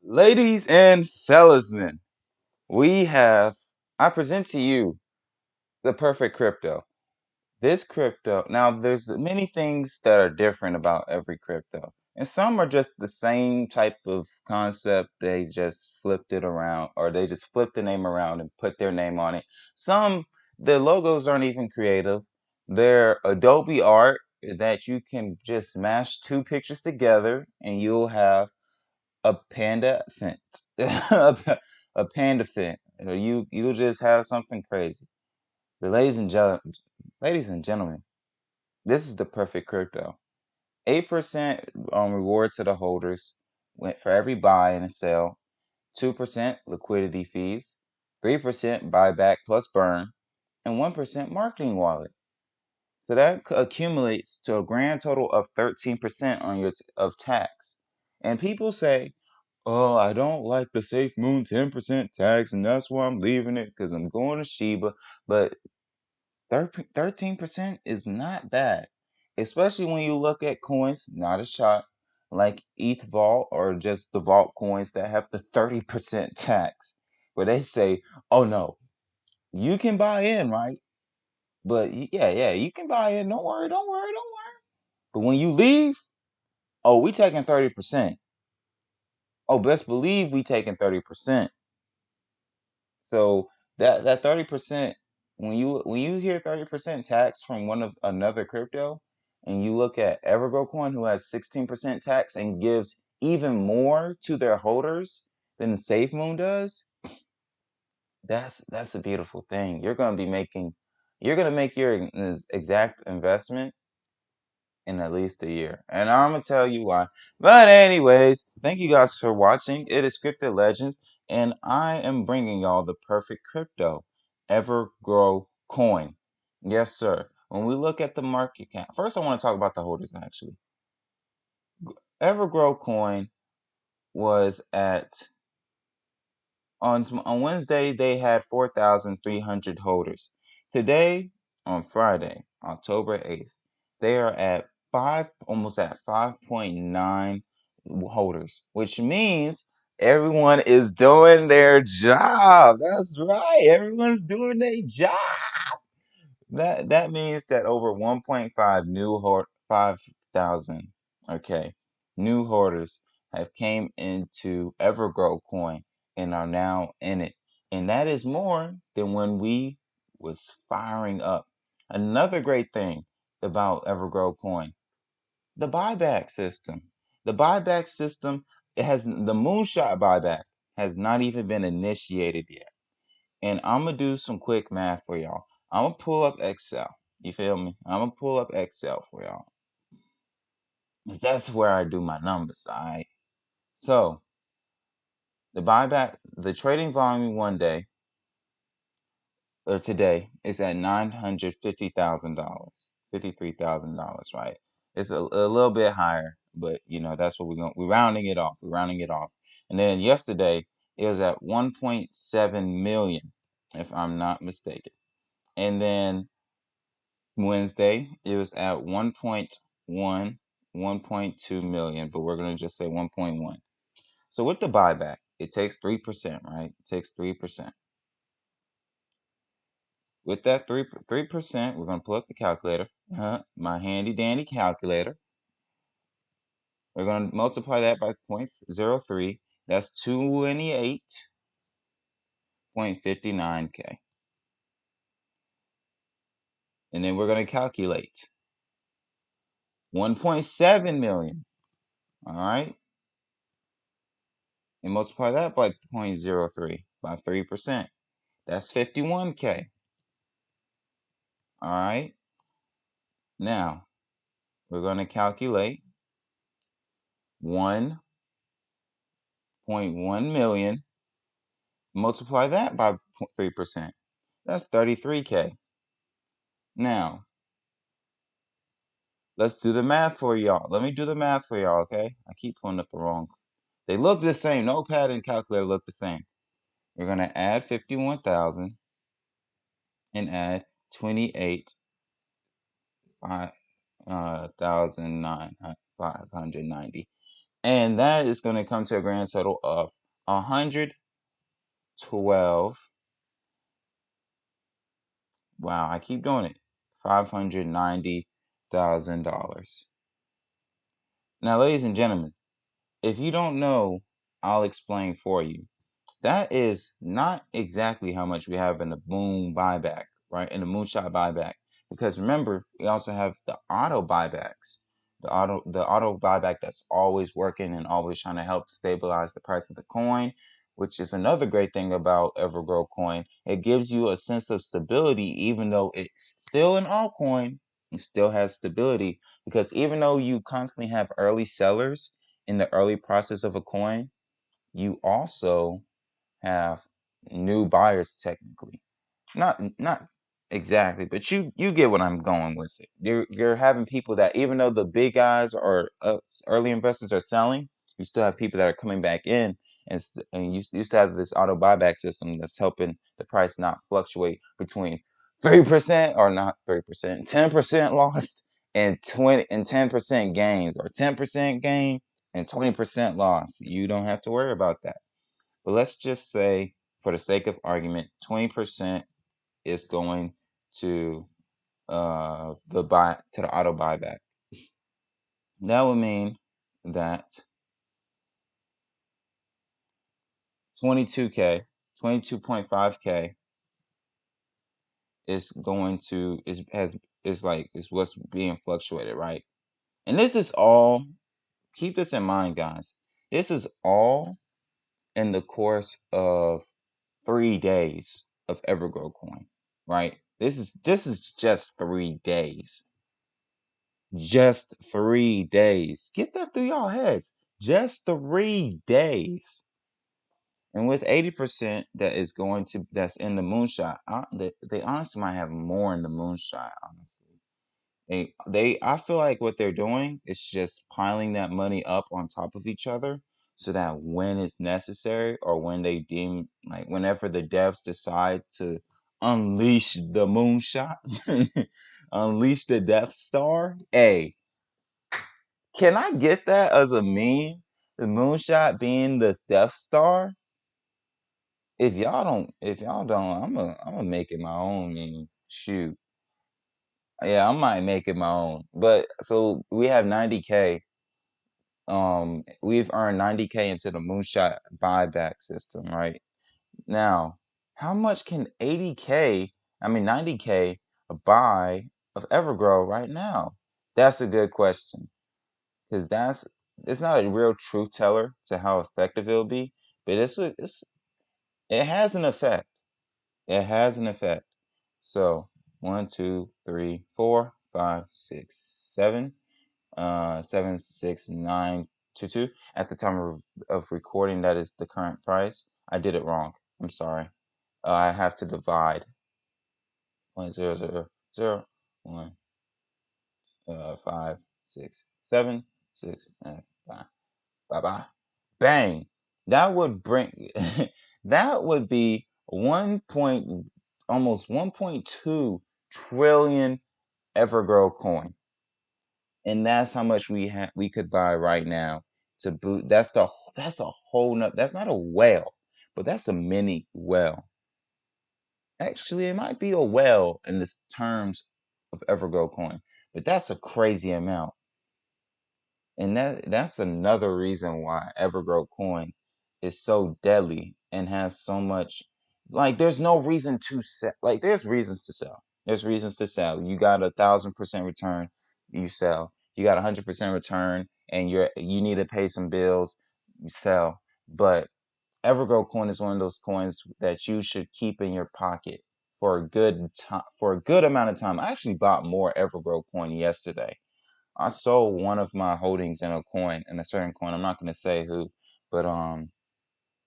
Ladies and fellas, I present to you the perfect crypto. This crypto, now there's many things that are different about every crypto. And some are just the same type of concept. They just flipped it around, or they just flipped the name around and put their name on it. Some, the logos aren't even creative. They're Adobe art that you can just mash two pictures together and you'll have a panda fence, a panda fence. You'll just have something crazy. But ladies and gentlemen, this is the perfect crypto. 8% reward to the holders went for every buy and a sell. 2% liquidity fees. 3% buyback plus burn, and 1% marketing wallet. So that accumulates to a grand total of 13% on of tax. And people say, "Oh, I don't like the Safe Moon 10% tax, and that's why I'm leaving it because I'm going to Shiba." But 13% is not bad, especially when you look at coins, not a shot, like ETH Vault or just the Vault coins that have the 30% tax, where they say, "Oh no, you can buy in, right? But yeah, you can buy in. Don't worry, don't worry, don't worry. But when you leave, oh, we taking 30%. Oh, best believe we taking 30%." So that 30%, when you hear 30% tax from one of another crypto, and you look at EverGrowCoin who has 16% tax and gives even more to their holders than SafeMoon does, that's a beautiful thing. You're gonna make your exact investment in at least a year. And I'm gonna tell you why. But anyways, thank you guys for watching. It is Scripted Legends, and I am bringing y'all the perfect crypto, EverGrow Coin. Yes, sir. When we look at the market cap, first I want to talk about the holders actually. EverGrow Coin was at on Wednesday they had 4,300 holders. Today, on Friday, October 8th, they are at almost at 5.9 holders, which means everyone is doing their job. That's right. Everyone's doing their job. That means that over 1.5 5,000, okay, new hoarders have came into EverGrow Coin and are now in it. And that is more than when we was firing up. Another great thing about EverGrow Coin, the buyback system. The buyback system, it has the moonshot buyback has not even been initiated yet. And I'm gonna do some quick math for y'all. I'm gonna pull up Excel. You feel me? I'm gonna pull up Excel for y'all. 'Cause that's where I do my numbers, alright? So the trading volume one day or today is at $950,000, $53,000, right? It's a little bit higher, but that's what we're rounding it off. We're rounding it off. And then yesterday it was at 1.7 million, if I'm not mistaken. And then Wednesday, it was at 1.1, 1.2 million, but we're going to just say 1.1. So with the buyback, it takes 3%, right? It takes 3%. With that 3%, we're going to pull up the calculator, my handy dandy calculator. We're going to multiply that by 0.03. That's 28.59K. And then we're going to calculate 1.7 million. All right. And multiply that by 0.03 by 3%. That's 51K. All right. Now, we're going to calculate 1.1 million. Multiply that by 3%. That's 33K. Now, let's do the math for y'all. Let me do the math for y'all, okay? I keep pulling up the wrong. They look the same. Notepad and calculator look the same. We're going to add 51,000 and add 28 5,590. And that is going to come to a grand total of 112. Wow, I keep doing it. $590,000. Now, ladies and gentlemen, if you don't know, I'll explain for you. That is not exactly how much we have in the moon buyback, right? In the moonshot buyback. Because remember, we also have the auto buybacks. The auto buyback that's always working and always trying to help stabilize the price of the coin, which is another great thing about EverGrowCoin. It gives you a sense of stability, even though it's still an altcoin, it still has stability. Because even though you constantly have early sellers in the early process of a coin, you also have new buyers technically. Not exactly, but you get what I'm going with it. You're having people that, even though the big guys or early investors are selling, you still have people that are coming back in, and you used to have this auto buyback system that's helping the price not fluctuate between 3% or not 3%, 10% lost and 10% gains, or 10% gain and 20% loss. You don't have to worry about that. But let's just say, for the sake of argument, 20% is going to the auto buyback. That would mean that 22K, 22.5K is going to is what's being fluctuated, right? And this is all, keep this in mind, guys. This is all in the course of 3 days of EverGrowCoin, right? This is just 3 days. Just 3 days. Get that through y'all heads. Just 3 days. And with 80% that's in the moonshot, they honestly might have more in the moonshot, honestly. I feel like what they're doing is just piling that money up on top of each other, so that when it's necessary, or when they deem, like, whenever the devs decide to unleash the moonshot, unleash the Death Star. Hey, can I get that as a meme? The moonshot being the Death Star? If y'all don't, I'm gonna make it my own meme. Shoot. Yeah, I might make it my own. But so we have 90K. We've earned 90K into the moonshot buyback system, right? Now, how much can 90K buy of Evergrow right now? That's a good question. Because it's not a real truth teller to how effective it'll be, but it has an effect. It has an effect. So 1, 2, 3, 4, 5, 6, 7, 7, 6, 9, 2, 2. At the time of recording, that is the current price. I did it wrong. I'm sorry. I have to divide 1, 0, 0, 0, 1, 5, 6, 7, 6, 5. Bye bye. Bang. That would bring that would be almost 1.2 trillion Evergrow coin. And that's how much we could buy right now to boot. That's a whole nother, that's not a whale, but that's a mini whale. Actually, it might be a whale in the terms of Evergrow coin, but that's a crazy amount. And that's another reason why EverGrowCoin is so deadly and has so much, like, there's no reason to sell. Like, there's reasons to sell. There's reasons to sell. You got 1,000% return, you sell. You got 100% return and you need to pay some bills, you sell. But EverGrowCoin is one of those coins that you should keep in your pocket for a good time, for a good amount of time. I actually bought more EverGrowCoin yesterday. I sold one of my holdings in a certain coin. I'm not going to say who, but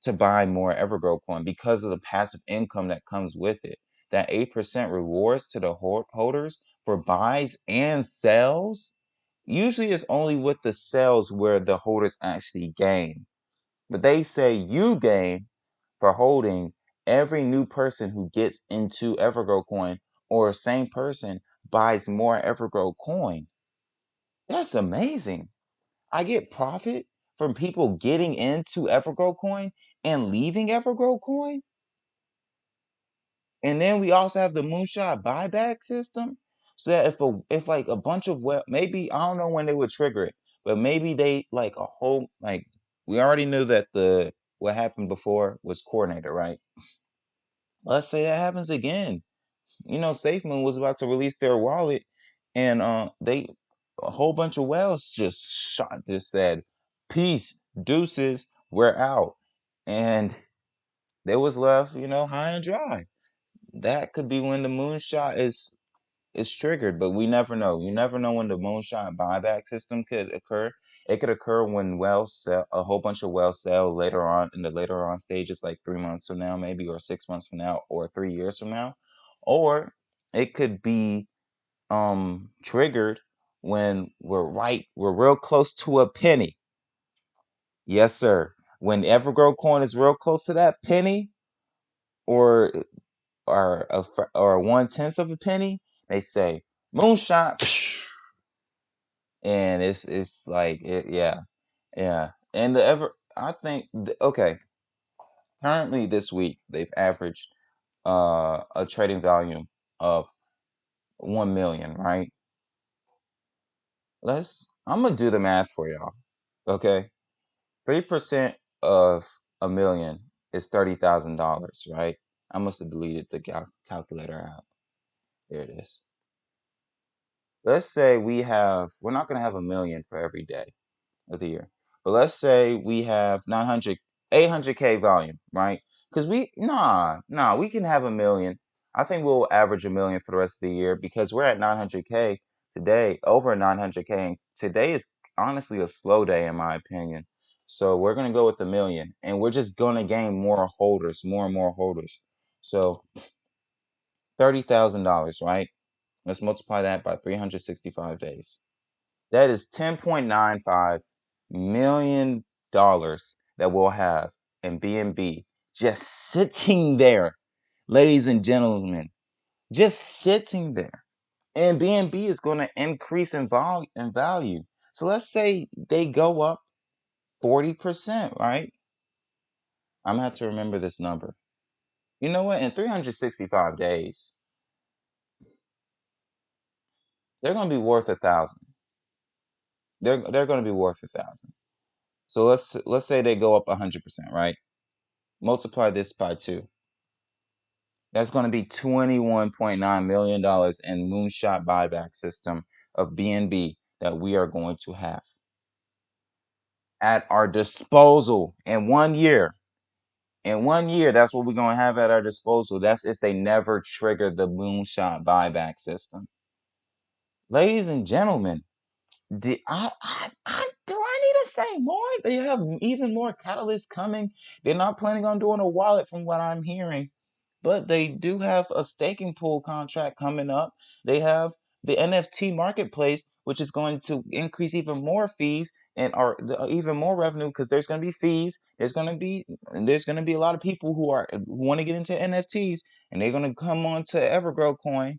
to buy more EverGrowCoin because of the passive income that comes with it. That 8% rewards to the holders for buys and sells. Usually it's only with the sales where the holders actually gain. But they say you gain for holding. Every new person who gets into EverGrowCoin, or same person, buys more EverGrowCoin. That's amazing. I get profit from people getting into EverGrowCoin and leaving EverGrowCoin. And then we also have the moonshot buyback system. So that if like a bunch of maybe I don't know when they would trigger it, but maybe they like a whole like we already knew that the what happened before was coordinated, right? Let's say that happens again. SafeMoon was about to release their wallet, and they a whole bunch of whales just said, "Peace, deuces, we're out," and they was left, high and dry. That could be when the moonshot is triggered, but we never know. You never know when the moonshot buyback system could occur. It could occur when whales sell a whole bunch of whales sell later on in the later on stages, like 3 months from now, maybe, or 6 months from now, or 3 years from now. Or it could be triggered when we're real close to a penny. Yes, sir. When EverGrowCoin is real close to that penny, or or 1/10 of a penny, they say moonshot, and it's like yeah, yeah. And I think okay. Currently this week they've averaged a trading volume of 1 million, right? I'm gonna do the math for y'all. Okay, 3% of a million is $30,000, right? I must have deleted the calculator app. There it is. Let's say we're not going to have a million for every day of the year, but let's say we have 800K volume, right? Because we can have a million. I think we'll average a million for the rest of the year because we're at 900K today, over 900K. And today is honestly a slow day, in my opinion. So we're going to go with a million, and we're just going to gain more holders, more and more holders. So $30,000, right? Let's multiply that by 365 days. That is $10.95 million that we'll have in BNB just sitting there, ladies and gentlemen, just sitting there. And BNB is going to increase in value. So let's say they go up 40%, right? I'm gonna have to remember this number. You know what? In 365 days, they're going to be worth 1,000. They're going to be worth 1,000. So let's say they go up 100%, right? Multiply this by 2. That's going to be $21.9 million in moonshot buyback system of BNB that we are going to have at our disposal in 1 year. In 1 year, that's what we're going to have at our disposal. That's if they never trigger the moonshot buyback system. Ladies and gentlemen, do I need to say more? They have even more catalysts coming. They're not planning on doing a wallet from what I'm hearing, but they do have a staking pool contract coming up. They have the NFT marketplace, which is going to increase even more fees and even more revenue because there's going to be fees. There's going to be a lot of people who want to get into NFTs, and they're going to come on to EverGrowCoin,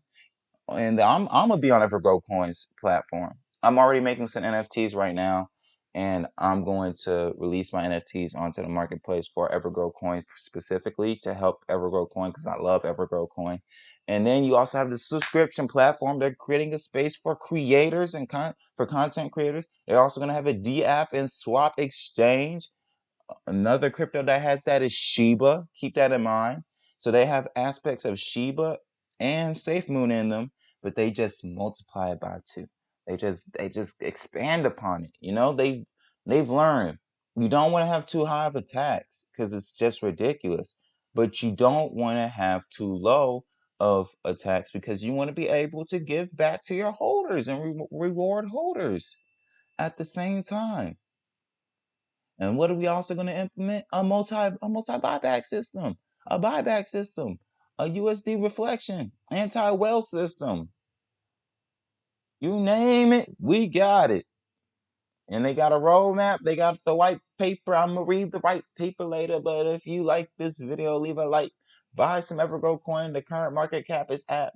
and I'm gonna be on EverGrowCoin's platform. I'm already making some NFTs right now, and I'm going to release my NFTs onto the marketplace for EverGrowCoin specifically to help EverGrowCoin because I love EverGrowCoin. And then you also have the subscription platform. They're creating a space for creators and for content creators. They're also going to have a DApp and swap exchange. Another crypto that has that is Shiba. Keep that in mind. So they have aspects of Shiba and SafeMoon in them, but they just multiply it by 2. They just expand upon it. They've learned. You don't want to have too high of a tax because it's just ridiculous. But you don't want to have too low of a tax because you want to be able to give back to your holders and reward holders at the same time. And what are we also going to implement? A multi buyback system, a USD reflection, anti-wealth system. You name it, we got it. And they got a roadmap. They got the white paper. I'm gonna read the white paper later. But if you like this video, leave a like. Buy some EverGrowCoin. The current market cap is at,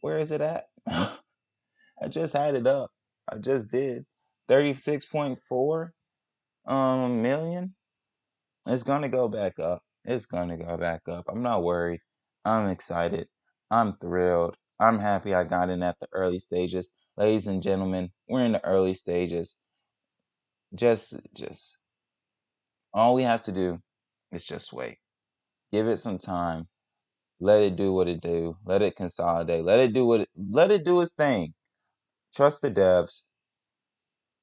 where is it at? I just had it up. I just did 36.4. million, it's gonna go back up. It's gonna go back up. I'm not worried. I'm excited. I'm thrilled. I'm happy I got in at the early stages. Ladies and gentlemen, we're in the early stages. Just all we have to do is just wait. Give it some time. Let it do what it do. Let it consolidate. Let it do its thing. Trust the devs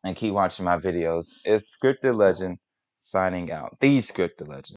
and keep watching my videos. It's Scripted Legend signing out. The Scripted Legend.